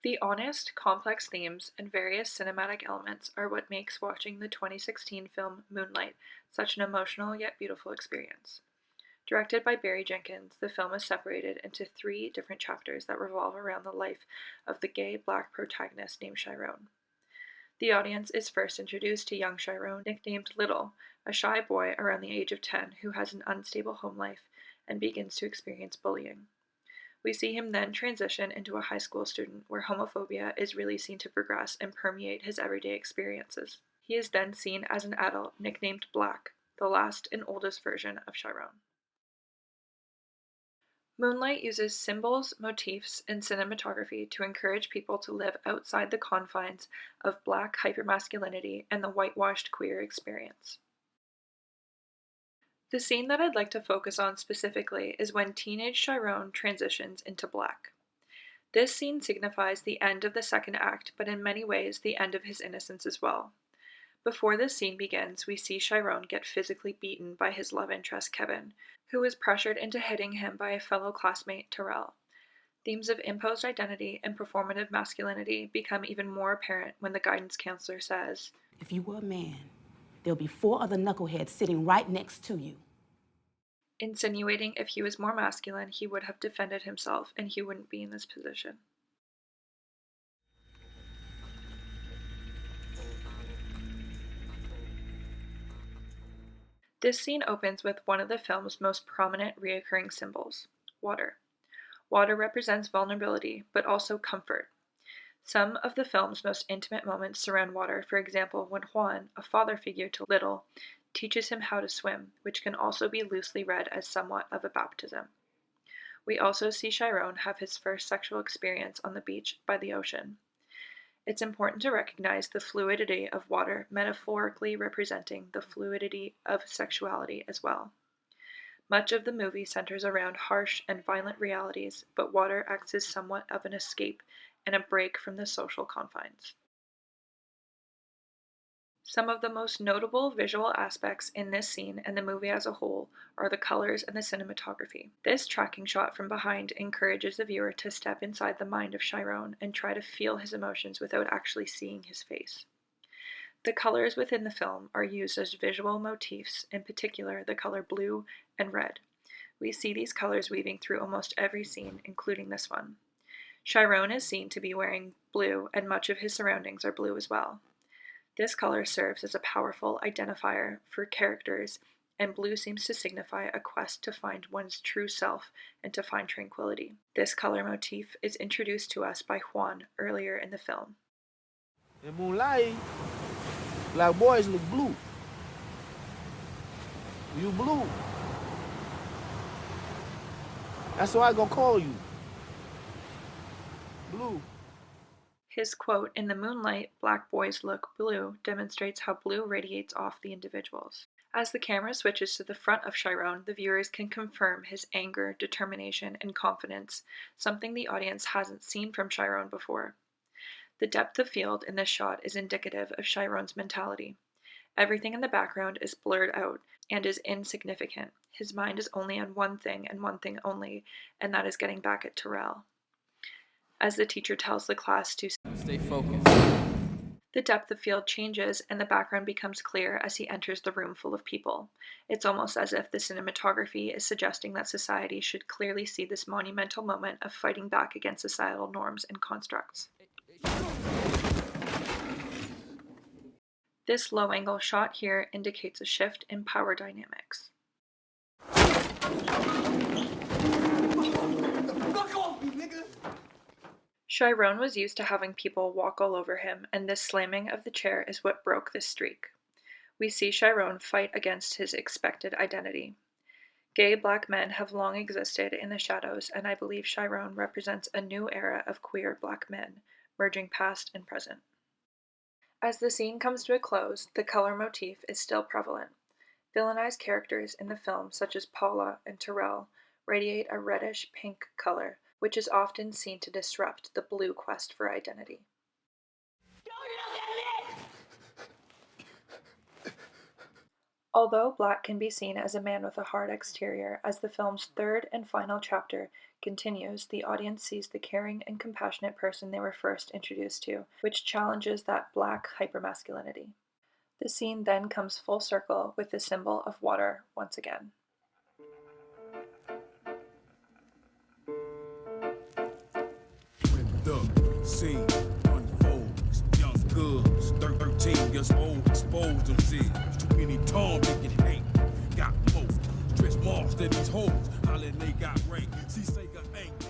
The honest, complex themes and various cinematic elements are what makes watching the 2016 film Moonlight such an emotional yet beautiful experience. Directed by Barry Jenkins, the film is separated into three different chapters that revolve around the life of the gay black protagonist named Chiron. The audience is first introduced to young Chiron, nicknamed Little, a shy boy around the age of 10 who has an unstable home life and begins to experience bullying. We see him then transition into a high school student where homophobia is really seen to progress and permeate his everyday experiences. He is then seen as an adult nicknamed Black, the last and oldest version of Chiron. Moonlight uses symbols, motifs, and cinematography to encourage people to live outside the confines of Black hypermasculinity and the whitewashed queer experience. The scene that I'd like to focus on specifically is when teenage Chiron transitions into Black. This scene signifies the end of the second act, but in many ways the end of his innocence as well. Before this scene begins, we see Chiron get physically beaten by his love interest Kevin, who is pressured into hitting him by a fellow classmate Terrell. Themes of imposed identity and performative masculinity become even more apparent when the guidance counselor says, "If you were a man, there'll be four other knuckleheads sitting right next to you." insinuating if he was more masculine, he would have defended himself and he wouldn't be in this position. This scene opens with one of the film's most prominent recurring symbols, water. Water represents vulnerability, but also comfort. Some of the film's most intimate moments surround water, for example, when Juan, a father figure to Little, teaches him how to swim, which can also be loosely read as somewhat of a baptism. We also see Chiron have his first sexual experience on the beach by the ocean. It's important to recognize the fluidity of water, metaphorically representing the fluidity of sexuality as well. Much of the movie centers around harsh and violent realities, but water acts as somewhat of an escape and a break from the social confines. Some of the most notable visual aspects in this scene and the movie as a whole are the colors and the cinematography. This tracking shot from behind encourages the viewer to step inside the mind of Chiron and try to feel his emotions without actually seeing his face. The colors within the film are used as visual motifs, in particular the color blue and red. We see these colors weaving through almost every scene, including this one. Chiron is seen to be wearing blue, and much of his surroundings are blue as well. This color serves as a powerful identifier for characters, and blue seems to signify a quest to find one's true self and to find tranquility. This color motif is introduced to us by Juan earlier in the film. In Moonlight, black boys look blue. You blue. That's why I gonna call you. Blue. His quote, "In the moonlight, black boys look blue," demonstrates how blue radiates off the individuals. As the camera switches to the front of Chiron, the viewers can confirm his anger, determination, and confidence, something the audience hasn't seen from Chiron before. The depth of field in this shot is indicative of Chiron's mentality. Everything in the background is blurred out and is insignificant. His mind is only on one thing and one thing only, and that is getting back at Terrell. As the teacher tells the class to stay focused, the depth of field changes and the background becomes clear as he enters the room full of people. It's almost as if the cinematography is suggesting that society should clearly see this monumental moment of fighting back against societal norms and constructs. This low-angle shot here indicates a shift in power dynamics. Chiron was used to having people walk all over him, and this slamming of the chair is what broke this streak. We see Chiron fight against his expected identity. Gay black men have long existed in the shadows, and I believe Chiron represents a new era of queer black men, merging past and present. As the scene comes to a close, the color motif is still prevalent. Villainized characters in the film, such as Paula and Terrell, radiate a reddish-pink color, which is often seen to disrupt the blue quest for identity. Although Black can be seen as a man with a hard exterior, as the film's third and final chapter continues, the audience sees the caring and compassionate person they were first introduced to, which challenges that Black hypermasculinity. The scene then comes full circle with the symbol of water once again. When the scene unfolds, young girls, 13 years old, exposed themselves. Too many Tom, Dick, and Hank got more. Stretch marks to these hoes, hollering they got rank. See, Sega ain't